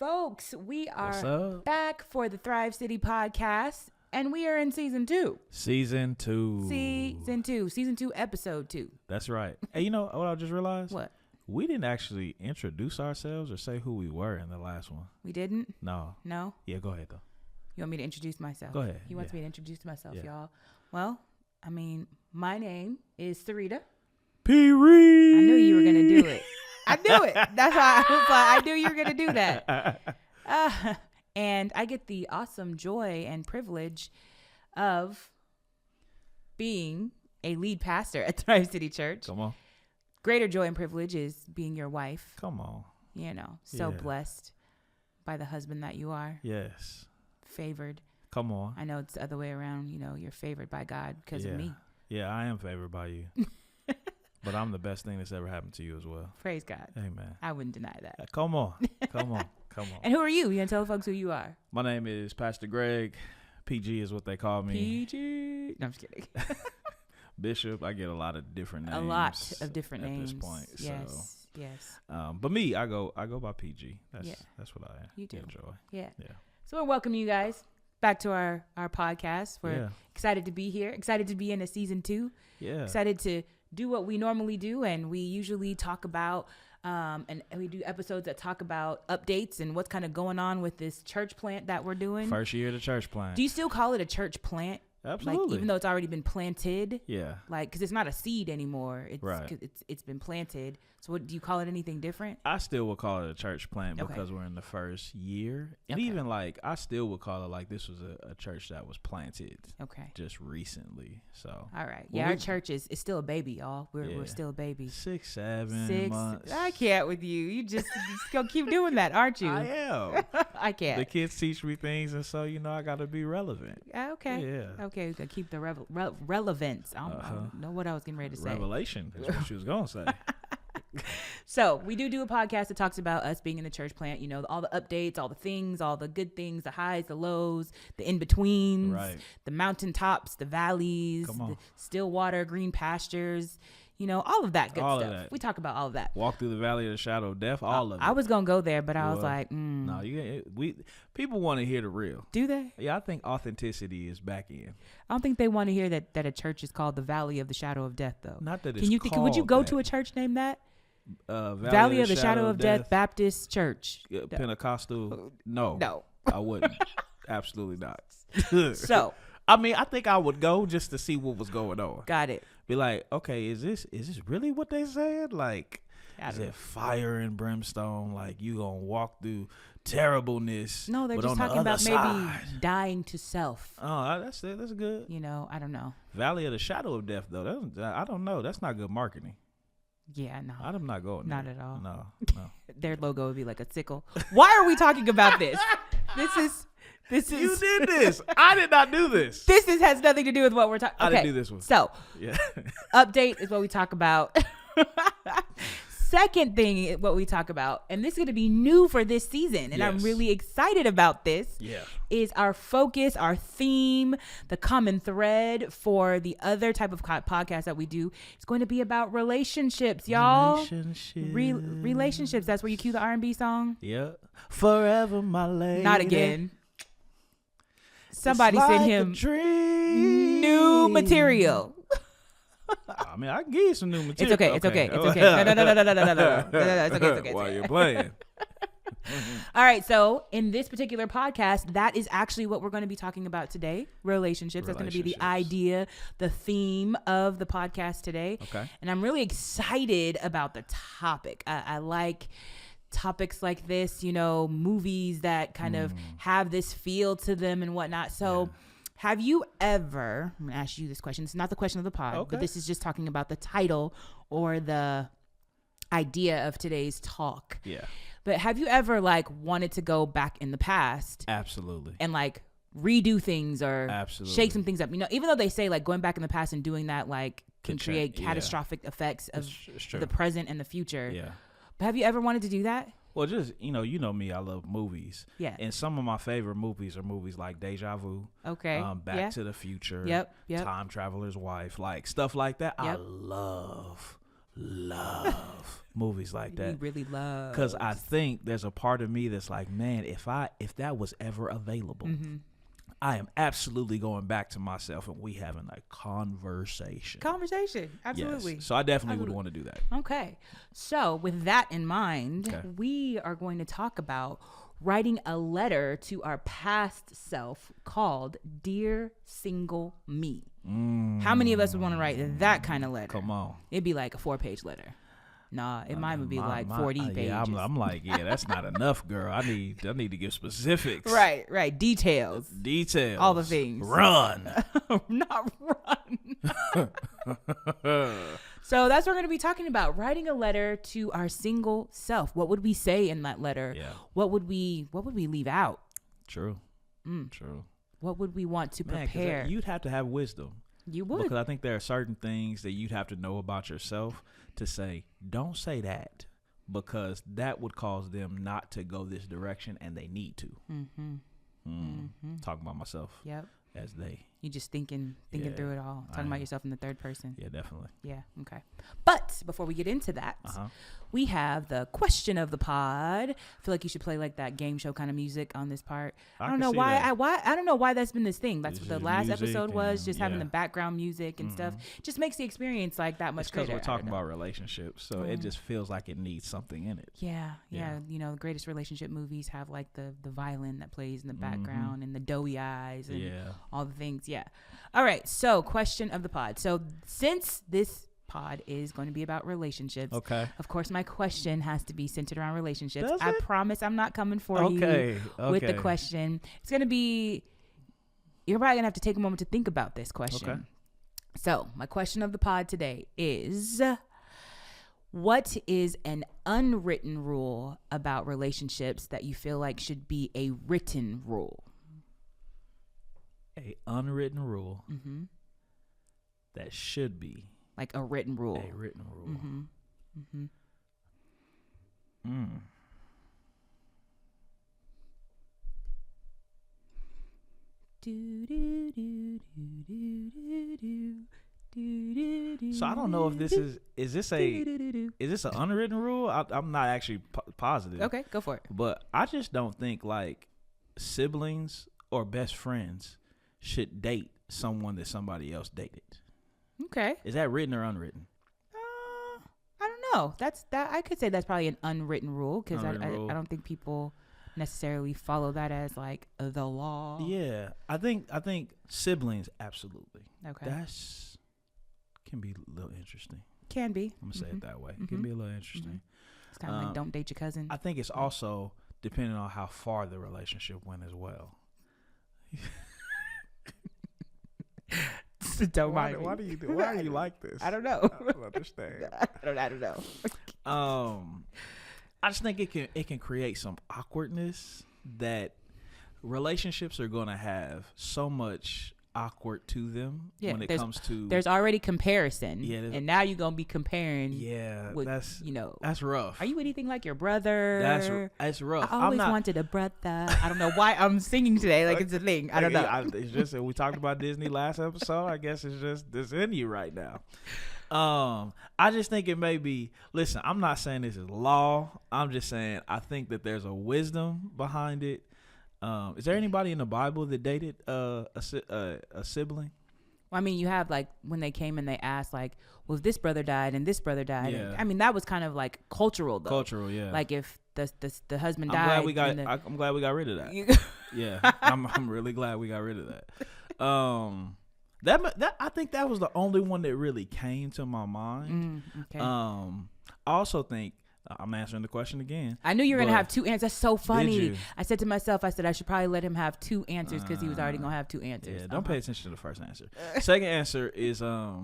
folks? We are back for the Thrive City podcast, and we are in season 2. Season 2, episode 2. That's right. Hey, you know what I just realized? What? We didn't actually introduce ourselves or say who we were in the last one. We didn't? No. Yeah, go ahead, though. You want me to introduce myself? Go ahead. He wants me to introduce myself, y'all. Well, I mean, my name is Saryta. P-Reed. I knew you were going to do it. I knew it. That's why I was like, I knew you were going to do that. And I get the awesome joy and privilege of being a lead pastor at Thrive City Church. Come on. Greater joy and privilege is being your wife. Come on. You know, so blessed by the husband that you are. Yes. Favored. Come on. I know it's the other way around. You know, you're favored by God because of me. Yeah, I am favored by you. But I'm the best thing that's ever happened to you as well. Praise God. Amen. I wouldn't deny that. Come on. And who are you? You can tell folks who you are. My name is Pastor Greg. PG is what they call me. PG. No, I'm just kidding. Bishop. I get a lot of different names. A lot of different names at this point. Yes. Yes. But me, I go by PG. That's what I you do. enjoy. Yeah. So we're welcoming you guys back to our podcast. We're excited to be here. Excited to be in a season 2. Yeah. Excited to do what we normally do, and we usually talk about and we do episodes that talk about updates and what's kind of going on with this church plant that we're doing. First year of the church plant. Do you still call it a church plant? Absolutely. Like, even though it's already been planted? Yeah. Like, because it's not a seed anymore. It's, right. It's been planted. So what, do you call it anything different? I still would call it a church plant because we're in the first year. And even like, I still would call it like this was a church that was planted just recently. So. All right. Yeah, our church is still a baby, y'all. We're still a baby. 6, 7 months. I can't with you. You just gonna keep doing that, aren't you? I am. I can't. The kids teach me things, and so, you know, I got to be relevant. Okay. Yeah. Okay, we can keep the relevance. I don't know what I was getting ready to say. Revelation is what she was going to say. So we do a podcast that talks about us being in the church plant, you know, all the updates, all the things, all the good things, the highs, the lows, the in-betweens, the mountaintops, the valleys, the still water, green pastures, you know, all of that good stuff. We talk about all of that. Walk through the valley of the shadow of death, all of it. I was going to go there, but I was like, No, people want to hear the real. Do they? Yeah, I think authenticity is back in. I don't think they want to hear that a church is called the Valley of the Shadow of Death, though. Not that it's called would you go that. to a church named that? Valley of the Shadow of Death Baptist Church. Pentecostal? No. I wouldn't. Absolutely not. So, I mean, I think I would go just to see what was going on. Got it. Be like, okay, is this really what they said? Like, is it fire and brimstone? Like, you gonna walk through terribleness? No, they're just talking about maybe dying to self. Oh, that's it. That's good. You know, I don't know. Valley of the Shadow of Death, though. I don't know. That's not good marketing. Yeah, no. I'm not going there. Not at all. No. Their logo would be like a sickle. Why are we talking about this? This is. You did this. I did not do this. This has nothing to do with what we're talking. I didn't do this one. So, update is what we talk about. Second thing, what we talk about, and this is going to be new for this season, and I'm really excited about this, is our focus, our theme, the common thread for the other type of podcast that we do. It's going to be about relationships, y'all. Relationships. That's where you cue the R&B song. Yeah. Forever, my lady. Not again. Somebody sent him new material. I mean, I can give you some new material. It's okay. No. It's okay. While you're playing. All right. So in this particular podcast, that is actually what we're going to be talking about today. Relationships. That's going to be the idea, the theme of the podcast today. Okay. And I'm really excited about the topic. I like topics like this, you know, movies that kind of have this feel to them and whatnot. So have you ever, I'm going to ask you this question. It's not the question of the pod, but this is just talking about the title or the idea of today's talk. Yeah. But have you ever like wanted to go back in the past? Absolutely. And like redo things or shake some things up? You know, even though they say like going back in the past and doing that like can create catastrophic effects of the present and the future. Yeah. But have you ever wanted to do that? Well, just, you know me, I love movies. Yeah. And some of my favorite movies are movies like Deja Vu. Okay. Back to the Future. Yep. Time Traveler's Wife. Like stuff like that. Yep. I love. love movies like that. Really love. Because I think there's a part of me that's like, man, if that was ever available, I am absolutely going back to myself and we having a conversation. Absolutely. Yes. So I definitely would want to do that. Okay. So with that in mind, we are going to talk about writing a letter to our past self called Dear Single Me. How many of us would want to write that kind of letter? Come on. It'd be like a 4-page letter. Nah, might would be like 40 pages. Yeah, I'm like, yeah, that's not enough, girl. I need to give specifics. Right. Details. All the things. Run. Not run. So that's what we're going to be talking about. Writing a letter to our single self. What would we say in that letter? Yeah. What would we leave out? True. True. What would we want to prepare? You'd have to have wisdom. You would. Because I think there are certain things that you'd have to know about yourself to say, don't say that, because that would cause them not to go this direction, and they need to. Talking about myself. Yep. As they. You just thinking through it all. Talking about yourself in the third person. Yeah, definitely. Yeah. Okay. But before we get into that, we have the question of the pod. I feel like you should play like that game show kind of music on this part. I don't know why. I don't know why that's been this thing. That's what the last episode was. Just having the background music and stuff. Just makes the experience like that much greater. Because we're talking about relationships, so it just feels like it needs something in it. Yeah. You know, the greatest relationship movies have like the violin that plays in the background and the doughy eyes and all the things. Yeah. All right. So, question of the pod. So, since this pod is going to be about relationships, of course, my question has to be centered around relationships. I promise I'm not coming for you with the question. It's going to be, you're probably going to have to take a moment to think about this question. Okay. So, my question of the pod today is, what is an unwritten rule about relationships that you feel like should be a written rule? A unwritten rule that should be like a written rule. A written rule. So I don't know if this is this an unwritten rule? I'm not actually positive. Okay, go for it. But I just don't think like siblings or best friends should date someone that somebody else dated. Okay. Is that written or unwritten? I don't know. I could say that's probably an unwritten rule, because I don't think people necessarily follow that as like the law. Yeah. I think siblings, absolutely. Okay. That's can be a little interesting. Can be. I'm gonna say it that way. It can be a little interesting. It's kind of like don't date your cousin. I think it's also depending on how far the relationship went as well. Why are you like this? I don't know. I don't understand. I don't know. I just think it can create some awkwardness that relationships are going to have so much awkward to them when it comes to. There's already comparison, and now you're gonna be comparing. With, that's rough. Are you anything like your brother? That's rough. I always wanted a brother. I don't know why I'm singing today. Like it's a thing. I don't know. It's just we talked about Disney last episode. I guess it's just this in you right now. I just think it may be. Listen, I'm not saying this is law. I'm just saying I think that there's a wisdom behind it. Is there anybody in the Bible that dated a sibling? Well, I mean, you have like when they came and they asked like, well, if this brother died and this brother died. Yeah. I mean, that was kind of like cultural though. Cultural, yeah. Like if the husband died. I'm glad we got rid of that. Yeah, I'm really glad we got rid of that. That I think that was the only one that really came to my mind. Okay. I also think. I'm answering the question again. I knew you were going to have two answers. That's so funny. I said to myself, I should probably let him have two answers because he was already going to have two answers. Yeah, don't pay attention to the first answer. Second answer is I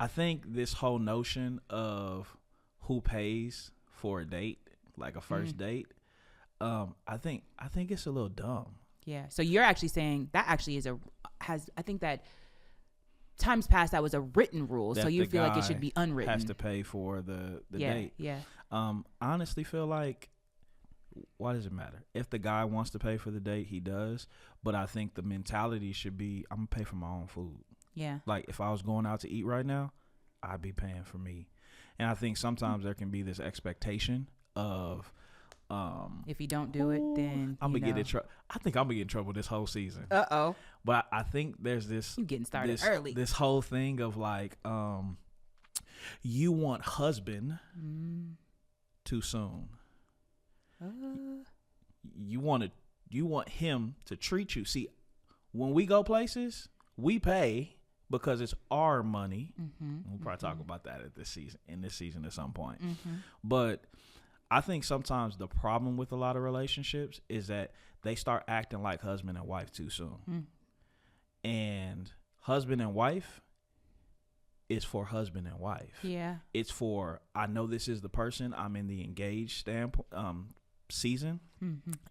think this whole notion of who pays for a date, like a first date, I think it's a little dumb. Yeah. So you're actually saying that actually I think that times past that was a written rule, so you feel like it should be unwritten. Has to pay for the date. Yeah. I honestly feel like, why does it matter? If the guy wants to pay for the date, he does. But I think the mentality should be, I'm gonna pay for my own food. Yeah. Like if I was going out to eat right now, I'd be paying for me. And I think sometimes there can be this expectation of, if you don't do it, then I'm gonna get in trouble. I think I'm gonna get in trouble this whole season. Uh-oh. But I think there's this. You getting started early. This whole thing of like, you want husband too soon. You want him to treat you. See, when we go places, we pay because it's our money. We'll probably talk about that in this season at some point. But I think sometimes the problem with a lot of relationships is that they start acting like husband and wife too soon. And husband and wife is for husband and wife. Yeah. It's for, I know this is the person, I'm in the engaged season.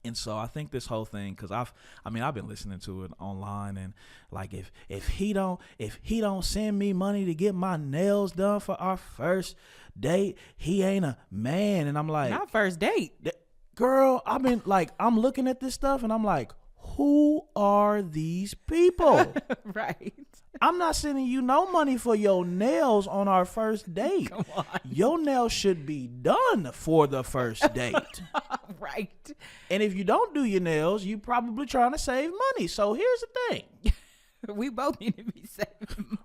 And so I think this whole thing, because I've been listening to it online, and like if he don't send me money to get my nails done for our first date, he ain't a man. And I'm like, not first date, girl. I'm looking at this stuff and I'm like, who are these people? Right. I'm not sending you no money for your nails on our first date. Come on. Your nails should be done for the first date. Right. And if you don't do your nails, you probably trying to save money. So here's the thing. We both need to be saving.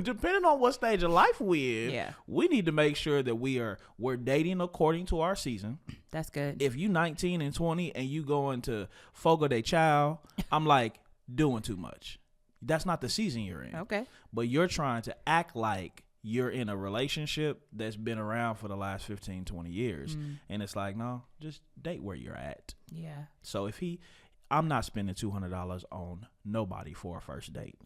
Depending on what stage of life we're in, yeah, we need to make sure that we're dating according to our season. That's good. If you 19 and 20 and you going to Fogo de Chao, I'm like, doing too much. That's not the season you're in. Okay. But you're trying to act like you're in a relationship that's been around for the last 15, 20 years. And it's like, no, just date where you're at. Yeah. So I'm not spending $200 on nobody for a first date.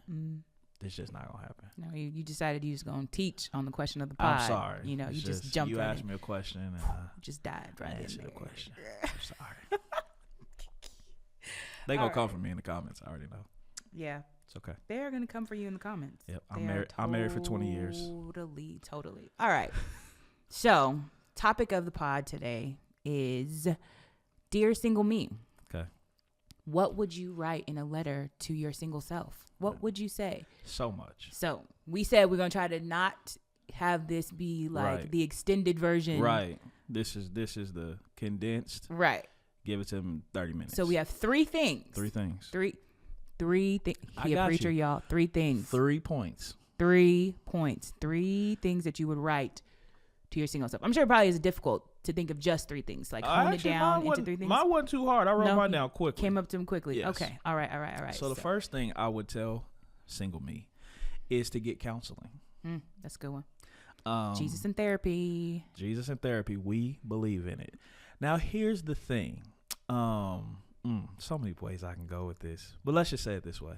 It's just not gonna happen. No, you decided you was gonna teach on the question of the pod. I'm sorry. You know, you just jumped. You right asked in. me a question and just dived right in there. A question. I'm sorry. They gonna come for me in the comments. I already know. Yeah, it's okay. They're gonna come for you in the comments. Yep, I'm married for 20 years. Totally. All right. So, topic of the pod today is Dear Single Me. Okay. What would you write in a letter to your single self? What would you say? So much. So we said we're going to try to not have this be like the extended version. Right. This is the condensed. Right. Give it to him 30 minutes. So we have three things. Three things. Three things. He a preacher, y'all. 3 things. 3 points. 3 points. 3 things that you would write to your single self. I'm sure it probably is difficult to think of just 3 things. Like hone it down into 3 things. Mine wasn't too hard. I wrote mine down quickly. Came up to him quickly. Yes. Okay. All right. So the first thing I would tell single me is to get counseling. That's a good one. Jesus and therapy. Jesus and therapy. We believe in it. Now here's the thing. So many ways I can go with this, but let's just say it this way.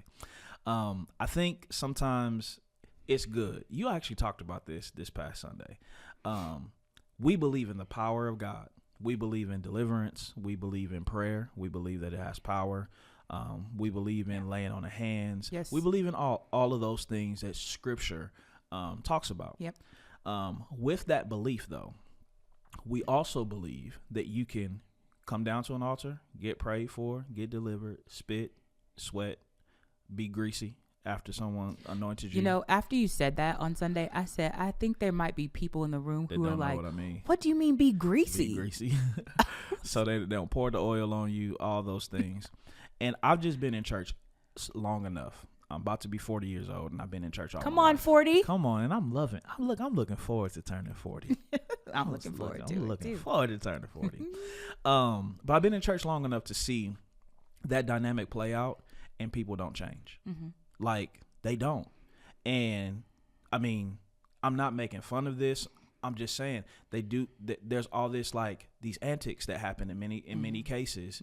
I think sometimes it's good. You actually talked about this past Sunday. We believe in the power of God. We believe in deliverance. We believe in prayer. We believe that it has power. We believe in laying on the hands. Yes. We believe in all of those things that Scripture talks about. Yep. With that belief, though, we also believe that you can come down to an altar, get prayed for, get delivered, spit, sweat, be greasy after someone anointed you. You know, after you said that on Sunday, I said, I think there might be people in the room who are like, what do you mean be greasy? Be greasy. So they don't pour the oil on you, all those things. And I've just been in church long enough. I'm about to be 40 years old, and I've been in church all my life. Come on, 40. Come on, and I'm looking forward to turning 40. I'm looking forward to turning 40. But I've been in church long enough to see that dynamic play out, and people don't change. Like, they don't. And, I mean, I'm not making fun of this. I'm just saying they do. There's all this, like, these antics that happen in many cases,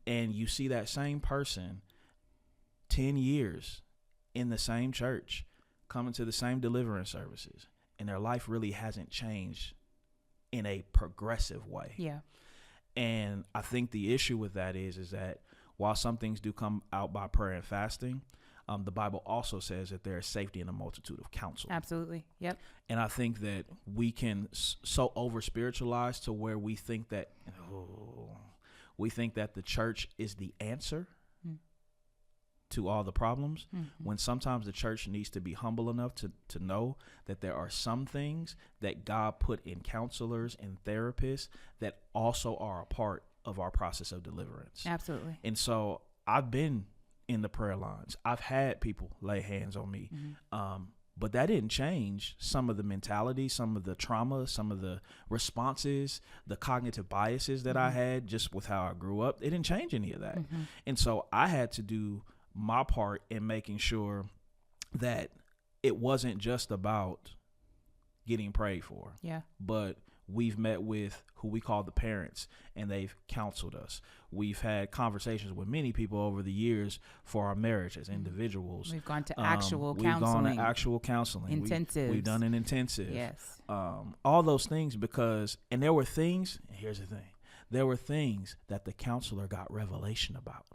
and you see that same person 10 years in the same church, coming to the same deliverance services, and their life really hasn't changed in a progressive way. Yeah. And I think the issue with that is that while some things do come out by prayer and fasting, the Bible also says that there is safety in a multitude of counsel. Absolutely. Yep. And I think that we can so over spiritualize to where we think that the church is the answer. to all the problems, when sometimes the church needs to be humble enough to know that there are some things that God put in counselors and therapists that also are a part of our process of deliverance. Absolutely. And so I've been in the prayer lines. I've had people lay hands on me. But that didn't change some of the mentality, some of the trauma, some of the responses, the cognitive biases that I had just with how I grew up. It didn't change any of that. And so I had to do my part in making sure that it wasn't just about getting prayed for. Yeah. But we've met with who we call the parents, and they've counseled us. We've had conversations with many people over the years for our marriage as individuals. We've gone to actual We've counseling. gone to actual counseling. Intensives. We've done an intensive. Yes. All those things and there were things, and here's the thing, there were things that the counselor got revelation about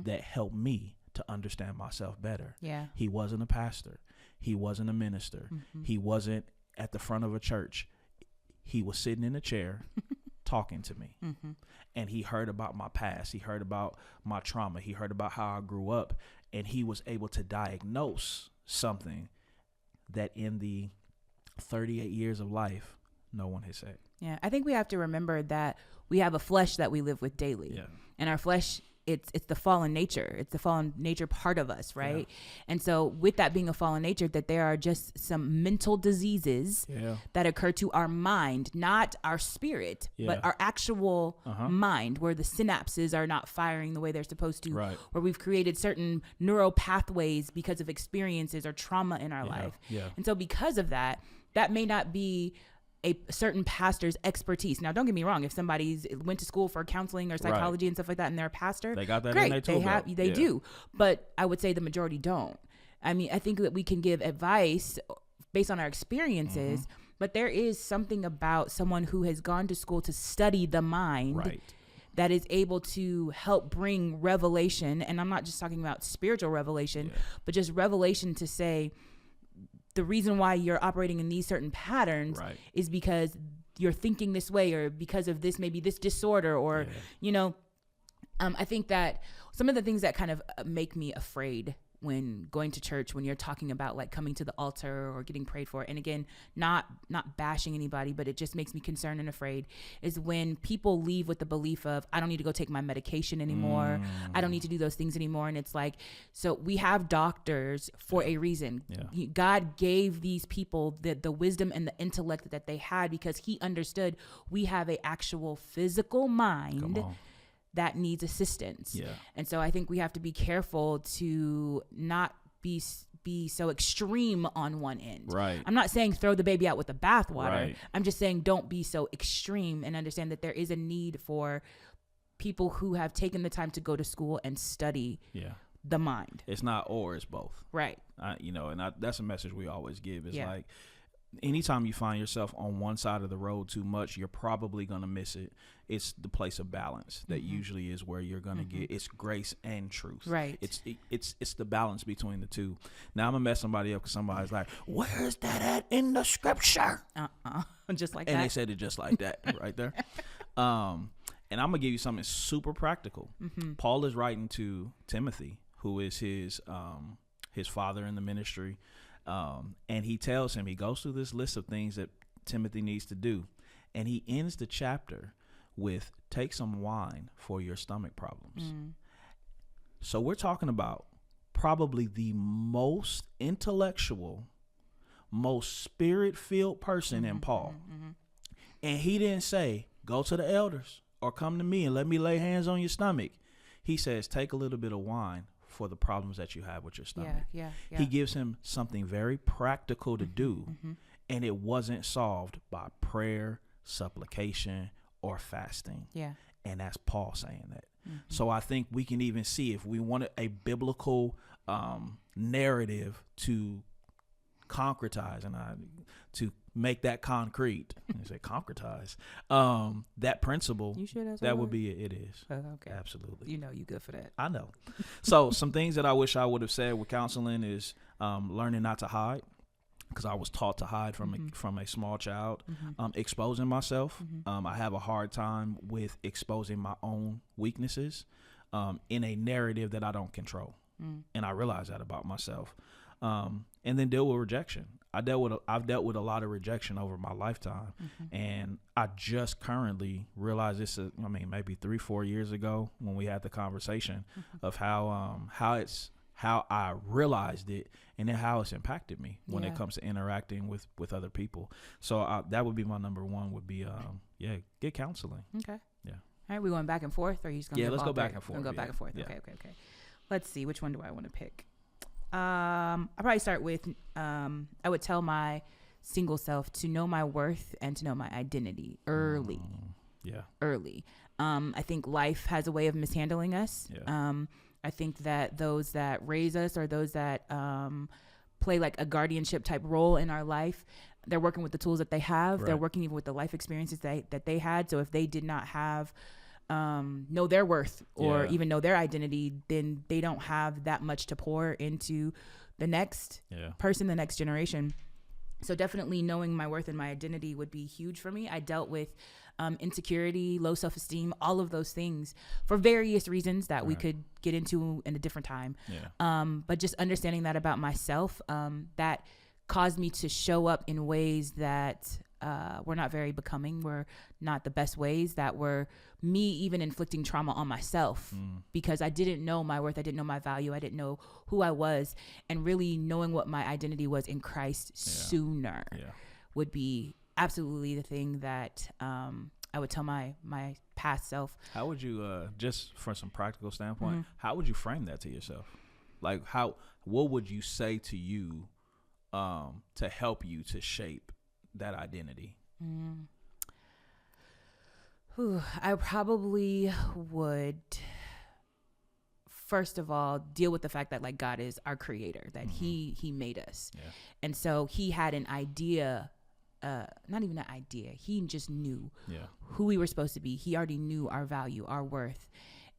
that helped me to understand myself better. Yeah. He wasn't a pastor. He wasn't a minister. He wasn't at the front of a church. He was sitting in a chair talking to me, and he heard about my past. He heard about my trauma. He heard about how I grew up, and he was able to diagnose something that in the 38 years of life, no one has said. Yeah. I think we have to remember that we have a flesh that we live with daily. Yeah. And our flesh, it's the fallen nature. It's the fallen nature part of us, right? Yeah. And so with that being a fallen nature, that there are just some mental diseases that occur to our mind, not our spirit, but our actual mind, where the synapses are not firing the way they're supposed to, where we've created certain neural pathways because of experiences or trauma in our life. Yeah. And so because of that, that may not be a certain pastor's expertise. Now, don't get me wrong. If somebody's went to school for counseling or psychology and stuff like that, and they're a pastor, they got that great. In their tool they do. But I would say the majority don't. I mean, I think that we can give advice based on our experiences, but there is something about someone who has gone to school to study the mind that is able to help bring revelation. And I'm not just talking about spiritual revelation, but just revelation to say, the reason why you're operating in these certain patterns is because you're thinking this way, or because of this, maybe this disorder, or, I think that some of the things that kind of make me afraid when going to church, when you're talking about like coming to the altar or getting prayed for, and again, not bashing anybody, but it just makes me concerned and afraid, is when people leave with the belief of, I don't need to go take my medication anymore. I don't need to do those things anymore. And it's like, so we have doctors for a reason. God gave these people the wisdom and the intellect that they had, because he understood we have a actual physical mind that needs assistance. And so I think we have to be careful to not be so extreme on one end. I'm not saying throw the baby out with the bathwater. I'm just saying don't be so extreme, and understand that there is a need for people who have taken the time to go to school and study the mind. It's not or, it's both. That's a message we always give. It's like, anytime you find yourself on one side of the road too much, you're probably going to miss it. It's the place of balance that usually is where you're going to get. It's grace and truth. It's the balance between the two. Now I'm gonna mess somebody up because somebody's like, "Where's that at in the scripture?" Just like and that. And they said it just like that right there. And I'm gonna give you something super practical. Paul is writing to Timothy, who is his father in the ministry. And he tells him, he goes through this list of things that Timothy needs to do. And he ends the chapter with, take some wine for your stomach problems. So we're talking about probably the most intellectual, most spirit-filled person in Paul. And he didn't say, go to the elders or come to me and let me lay hands on your stomach. He says, take a little bit of wine for the problems that you have with your stomach. He gives him something very practical to do, and it wasn't solved by prayer, supplication, or fasting. And that's Paul saying that. So I think we can even see, if we wanted a biblical narrative to concretize, and to make that concrete, and say concretize, that principle, that would be it. It is. Okay. Absolutely. You good for that. I know. So some things that I wish I would have said with counseling is learning not to hide, because I was taught to hide from a small child. Exposing myself. I have a hard time with exposing my own weaknesses in a narrative that I don't control. And I realized that about myself. And then deal with rejection. I've dealt with a lot of rejection over my lifetime, and I just currently realized this. Maybe 3-4 years ago when we had the conversation of how I realized it, and then how it's impacted me when it comes to interacting with other people. So that would be my number one. Would be get counseling. Okay. Yeah. All right, we going back and forth, or are you just gonna let's go back and forth. We're gonna go back and forth. Yeah. Okay. Let's see, which one do I want to pick? I'll probably start with I would tell my single self to know my worth and to know my identity early. Early. I think life has a way of mishandling us. I think that those that raise us or those that play like a guardianship type role in our life, they're working with the tools that they have. Right. They're working even with the life experiences that they had. So if they did not have know their worth or even know their identity, then they don't have that much to pour into the next person, the next generation. So definitely knowing my worth and my identity would be huge for me. I dealt with insecurity, low self-esteem, all of those things for various reasons that we could get into in a different time. But just understanding that about myself, that caused me to show up in ways that were not very becoming, were not the best ways, that were me even inflicting trauma on myself because I didn't know my worth. I didn't know my value. I didn't know who I was, and really knowing what my identity was in Christ sooner would be absolutely the thing that I would tell my past self. How would you, just from some practical standpoint, how would you frame that to yourself? Like what would you say to you to help you to shape that identity? I probably would first of all deal with the fact that like God is our creator, that he made us, and so he had an idea, not even an idea, he just knew who we were supposed to be. He already knew our value, our worth.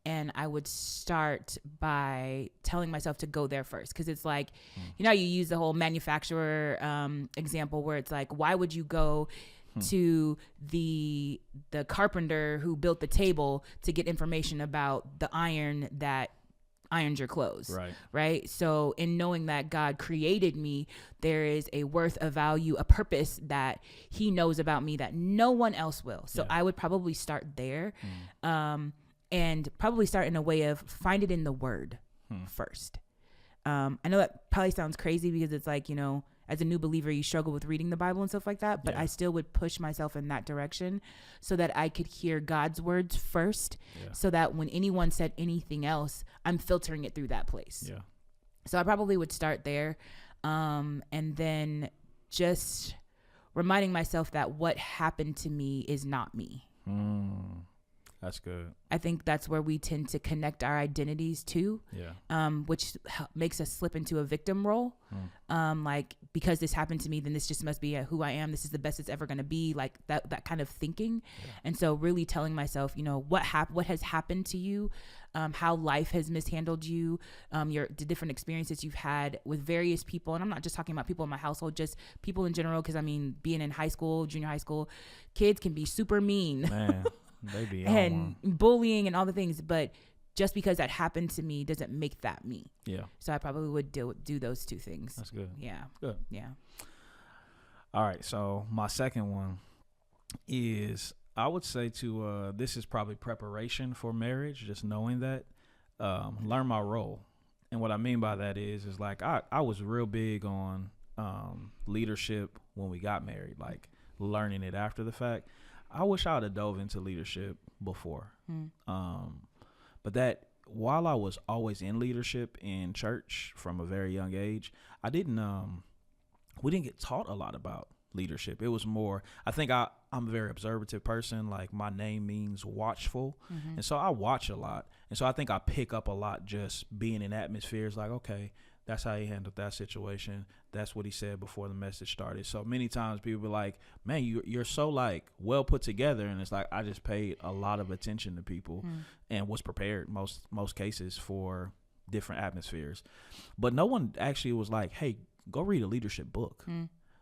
And I would start by telling myself to go there first. Because it's like, you know, you use the whole manufacturer example where it's like, why would you go to the carpenter who built the table to get information about the iron that irons your clothes, right? So in knowing that God created me, there is a worth, a value, a purpose that he knows about me that no one else will. So I would probably start there. And probably start in a way of find it in the word first. I know that probably sounds crazy because it's like, you know, as a new believer, you struggle with reading the Bible and stuff like that. But I still would push myself in that direction so that I could hear God's words first, so that when anyone said anything else, I'm filtering it through that place. So I probably would start there. And then just reminding myself that what happened to me is not me. That's good. I think that's where we tend to connect our identities to, which makes us slip into a victim role. Like, because this happened to me, then this just must be who I am. This is the best it's ever going to be, like that kind of thinking. And so really telling myself, you know, what has happened to you, how life has mishandled you, the different experiences you've had with various people. And I'm not just talking about people in my household, just people in general. Because I mean, being in high school, junior high school, kids can be super mean. Man. Maybe and bullying and all the things, but just because that happened to me doesn't make that me. So I probably would do those two things. That's good. Good. All right, so my second one is, I would say to this is probably preparation for marriage, just knowing that, learn my role. And what I mean by that is like I was real big on leadership when we got married, like learning it after the fact. I wish I would have dove into leadership before. But that while I was always in leadership in church from a very young age, we didn't get taught a lot about leadership. It was more, I think I'm a very observative person. Like, my name means watchful. And so I watch a lot. And so I think I pick up a lot just being in atmospheres like, okay, that's how he handled that situation. That's what he said before the message started. So many times people be like, man, you're so like well put together. And it's like, I just paid a lot of attention to people and was prepared most cases for different atmospheres. But no one actually was like, hey, go read a leadership book.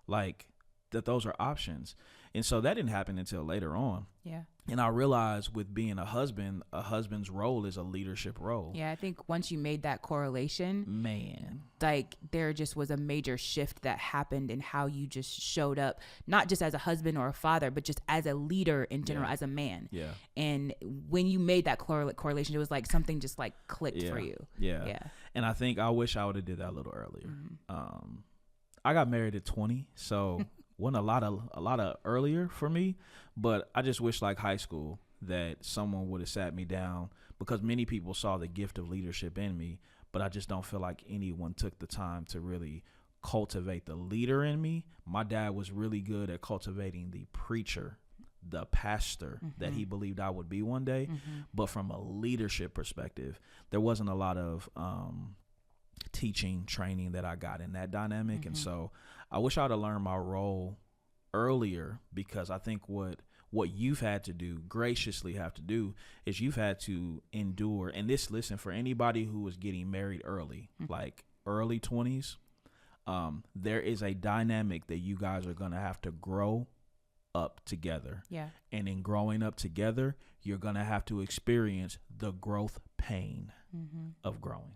Like, that those are options. And so that didn't happen until later on. And I realized with being a husband's role is a leadership role. Yeah, I think once you made that correlation, man, like there just was a major shift that happened in how you just showed up, not just as a husband or a father, but just as a leader in general, as a man. Yeah. And when you made that correlation, it was like something just like clicked for you. Yeah. Yeah. And I think I wish I would have did that a little earlier. I got married at 20, so wasn't a lot of earlier for me, but I just wish like high school that someone would have sat me down, because many people saw the gift of leadership in me, but I just don't feel like anyone took the time to really cultivate the leader in me. My dad was really good at cultivating the preacher, the pastor that he believed I would be one day. But from a leadership perspective, there wasn't a lot of teaching, training that I got in that dynamic. And so I wish I would have learned my role earlier, because I think what you've had to do, graciously have to do, is you've had to endure. And this, listen, for anybody who is getting married early, like early 20s, there is a dynamic that you guys are going to have to grow up together. Yeah. And in growing up together, you're going to have to experience the growth pain of growing.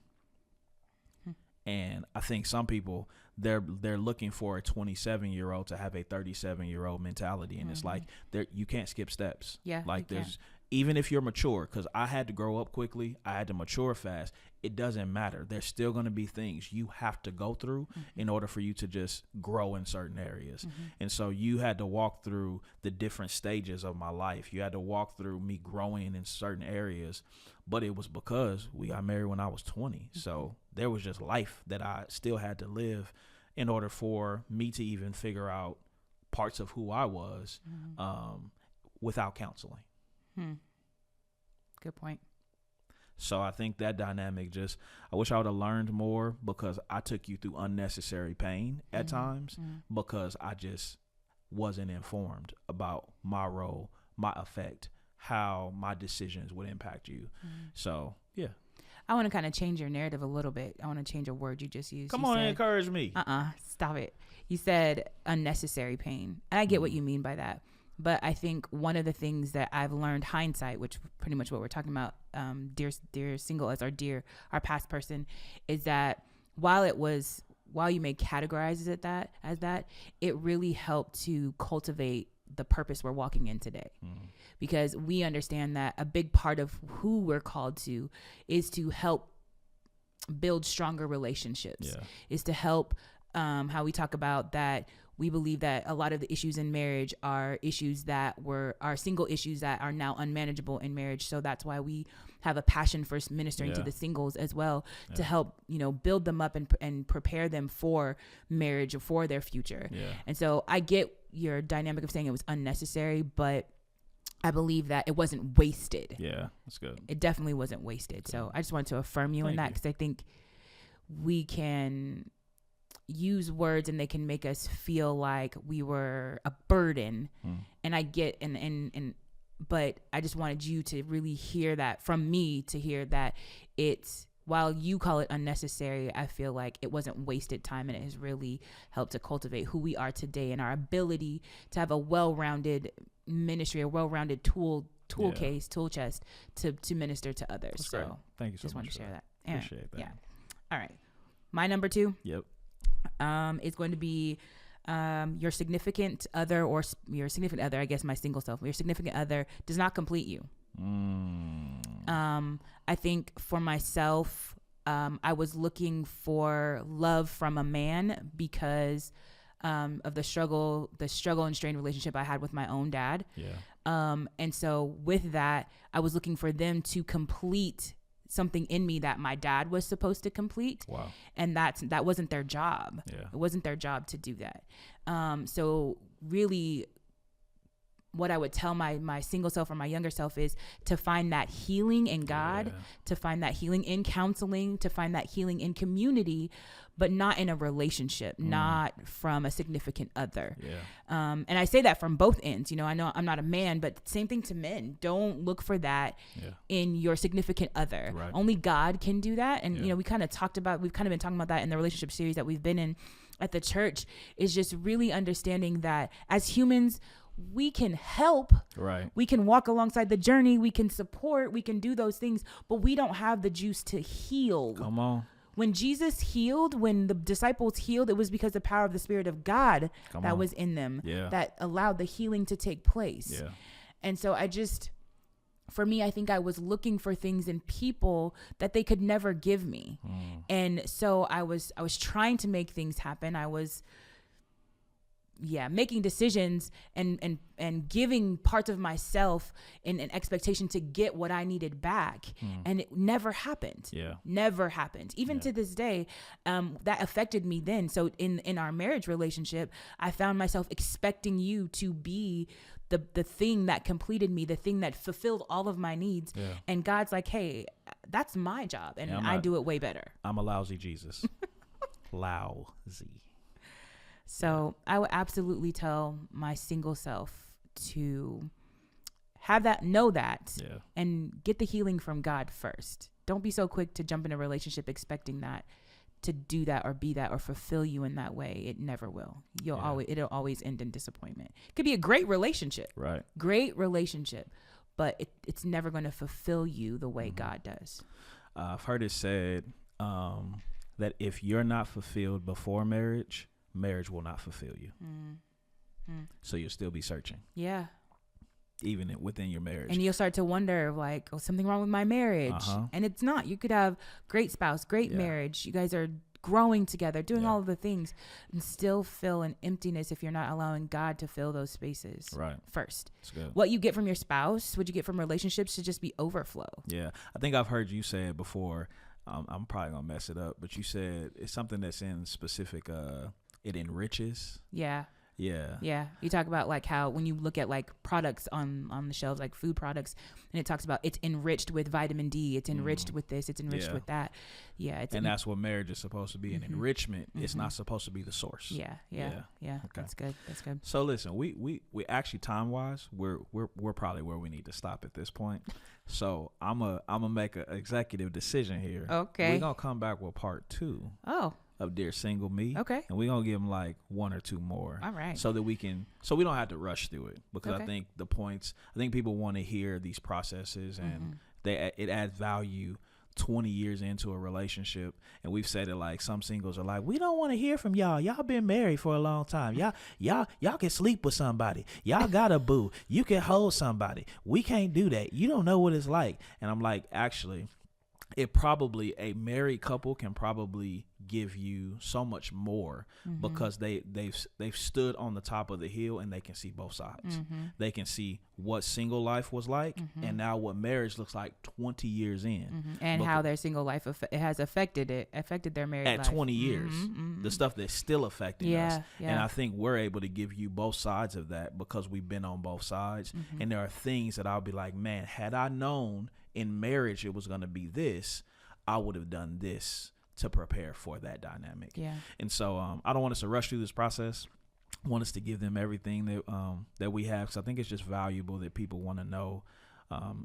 And I think some people, they're looking for a 27-year-old to have a 37-year-old mentality, and it's like you can't skip steps. Yeah, like there's even if you're mature, because I had to grow up quickly, I had to mature fast. It doesn't matter. There's still going to be things you have to go through in order for you to just grow in certain areas. And so you had to walk through the different stages of my life. You had to walk through me growing in certain areas. But it was because we got married when I was 20. So there was just life that I still had to live in order for me to even figure out parts of who I was without counseling. Good point. So I think that dynamic I wish I would have learned more, because I took you through unnecessary pain at times because I just wasn't informed about my role, my effect, how my decisions would impact you. So, yeah. I want to kind of change your narrative a little bit. I want to change a word you just used. Come on, encourage me. Stop it. You said unnecessary pain. And I get what you mean by that. But I think one of the things that I've learned, hindsight, which pretty much what we're talking about, dear single as our past person, is that while you may categorize it as that, it really helped to cultivate the purpose we're walking in today. Because we understand that a big part of who we're called to is to help build stronger relationships, is to help, how we talk about that. We believe that a lot of the issues in marriage are issues that are single issues that are now unmanageable in marriage. So that's why we have a passion for ministering to the singles as well, to help, build them up and prepare them for marriage or for their future. And so I get your dynamic of saying it was unnecessary, but I believe that it wasn't wasted. Yeah, that's good. It definitely wasn't wasted. Good. So I just wanted to affirm you in that, because I think we can use words and they can make us feel like we were a burden. And I get, but I just wanted you to really hear that from me, to hear that while you call it unnecessary, I feel like it wasn't wasted time, and it has really helped to cultivate who we are today and our ability to have a well-rounded ministry, a well-rounded tool chest to minister to others. That's so great. Thank you so just much. wanted to share that. Appreciate that. Yeah. All right. My number 2. Yep. Is going to be your significant other, or your significant other, I guess my single self, your significant other does not complete you. I think for myself, I was looking for love from a man because of the struggle and strained relationship I had with my own dad. And so with that, I was looking for them to complete something in me that my dad was supposed to complete. Wow. And that wasn't their job. It wasn't their job to do that. So really what I would tell my single self or my younger self is to find that healing in God, to find that healing in counseling, to find that healing in community, but not in a relationship, not from a significant other. And I say that from both ends. I know I'm not a man, but same thing to men. Don't look for that in your significant other. Right. Only God can do that. And, we've kind of been talking about that in the relationship series that we've been in at the church, is just really understanding that as humans, we can help. Right. We can walk alongside the journey. We can support. We can do those things, but we don't have the juice to heal. Come on. When Jesus healed, when the disciples healed, it was because the power of the Spirit of God was in them that allowed the healing to take place. Yeah. And so for me, I think I was looking for things in people that they could never give me. And so I was trying to make things happen. I was making decisions and giving parts of myself in an expectation to get what I needed back. And it never happened. Never happened. Even to this day, that affected me then. So in our marriage relationship, I found myself expecting you to be the thing that completed me, the thing that fulfilled all of my needs. And God's like, hey, that's my job. And I do it way better. I'm a lousy Jesus. Lousy. So I would absolutely tell my single self to know that and get the healing from God first. Don't be so quick to jump in a relationship expecting that to do that or be that or fulfill you in that way. It never will. It'll always end in disappointment. It could be a great relationship, right? Great relationship, but it's never going to fulfill you the way God does. I've heard it said that if you're not fulfilled before marriage will not fulfill you. So you'll still be searching. Yeah. Even within your marriage. And you'll start to wonder, like, something wrong with my marriage. And it's not. You could have great spouse, great marriage. You guys are growing together, doing all of the things, and still feel an emptiness if you're not allowing God to fill those spaces first. That's good. What you get from your spouse, what you get from relationships should just be overflow. Yeah. I think I've heard you say it before. I'm probably going to mess it up, but you said it's something that's in specific, it enriches. Yeah. Yeah. Yeah. You talk about like how when you look at like products on the shelves, like food products, and it talks about it's enriched with vitamin D. It's enriched with this. It's enriched with that. Yeah. That's what marriage is supposed to be, an enrichment. It's not supposed to be the source. Yeah. Okay. That's good. So listen, we actually time wise, we're probably where we need to stop at this point. So I'm gonna make an executive decision here. Okay. We're gonna come back with part 2. Oh. Of Dear Single Me. Okay. And we're going to give them like 1 or 2 more. All right. So that we don't have to rush through it, because I think people want to hear these processes, and it adds value 20 years into a relationship. And we've said it, like some singles are like, we don't want to hear from y'all. Y'all been married for a long time. Y'all can sleep with somebody. Y'all got a boo. You can hold somebody. We can't do that. You don't know what it's like. And I'm like, actually, a married couple can probably give you so much more, because they've stood on the top of the hill and they can see both sides. They can see what single life was like, and now what marriage looks like 20 years in, and how their single life has affected their married life at 20 years. The stuff that's still affecting us. And I think we're able to give you both sides of that because we've been on both sides. And there are things that I'll be like, man, had I known in marriage it was going to be this, I would have done this to prepare for that dynamic. Yeah. And so I don't want us to rush through this process. I want us to give them everything that we have, because I think it's just valuable that people want to know,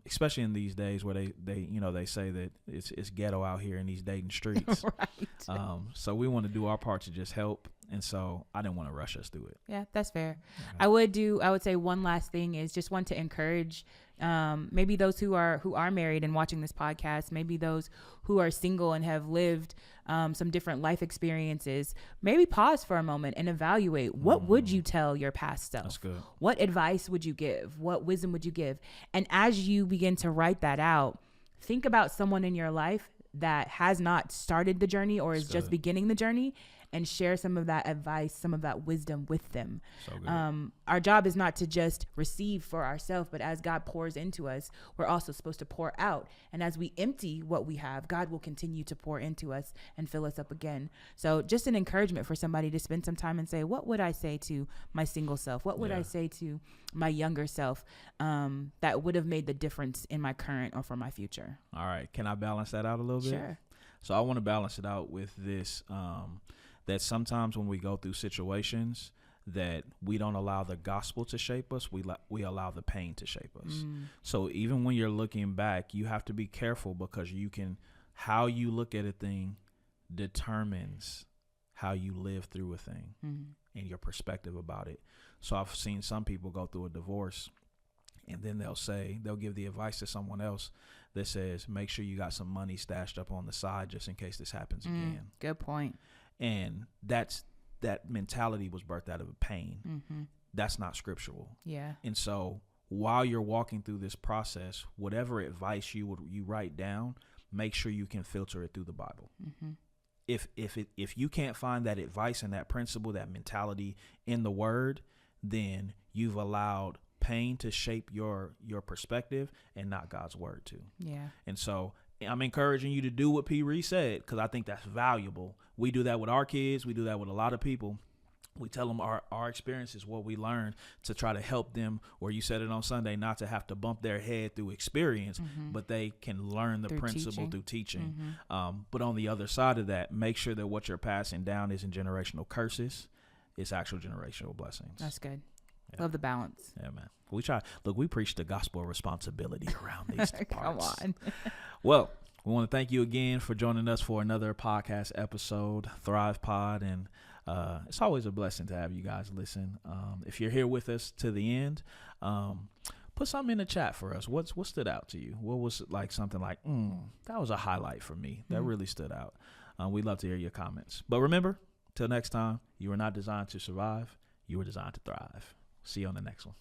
especially in these days where they say that it's ghetto out here in these dating streets. Right. So we want to do our part to just help. And so I didn't want to rush us through it. Yeah, that's fair. Okay. I would say one last thing is just want to encourage maybe those who are married and watching this podcast, maybe those who are single and have lived some different life experiences. Maybe pause for a moment and evaluate, what would you tell your past self? That's good. What advice would you give? What wisdom would you give? And as you begin to write that out, think about someone in your life that has not started the journey or is just beginning the journey, and share some of that advice, some of that wisdom with them. So good. Our job is not to just receive for ourselves, but as God pours into us, we're also supposed to pour out. And as we empty what we have, God will continue to pour into us and fill us up again. So just an encouragement for somebody to spend some time and say, what would I say to my single self? What would I say to my younger self that would have made the difference in my current or for my future? All right. Can I balance that out a little bit? Sure. So I want to balance it out with this, that sometimes when we go through situations that we don't allow the gospel to shape us, we allow the pain to shape us. So even when you're looking back, you have to be careful, because how you look at a thing determines how you live through a thing. and your perspective about it. So I've seen some people go through a divorce, and then they'll give the advice to someone else that says, make sure you got some money stashed up on the side just in case this happens again. Good point. And that mentality was birthed out of pain. Mm-hmm. That's not scriptural. Yeah. And so while you're walking through this process, whatever advice you write down, make sure you can filter it through the Bible. Mm-hmm. If you can't find that advice and that principle, that mentality in the Word, then you've allowed pain to shape your perspective and not God's Word to. Yeah. And so I'm encouraging you to do what P. Reese said, because I think that's valuable. We do that with our kids. We do that with a lot of people. We tell them our experience is what we learned to try to help them, or you said it on Sunday, not to have to bump their head through experience, but they can learn the principle through teaching. But on the other side of that, make sure that what you're passing down isn't generational curses. It's actual generational blessings. That's good. Yeah. Love the balance. Yeah, man. We preach the gospel of responsibility around these parts. Come on. Well, we want to thank you again for joining us for another podcast episode, Thrive Pod. And it's always a blessing to have you guys listen. If you're here with us to the end, put something in the chat for us. What stood out to you? What was like something like, that was a highlight for me. That really stood out. We'd love to hear your comments. But remember, till next time, you were not designed to survive. You were designed to thrive. See you on the next one.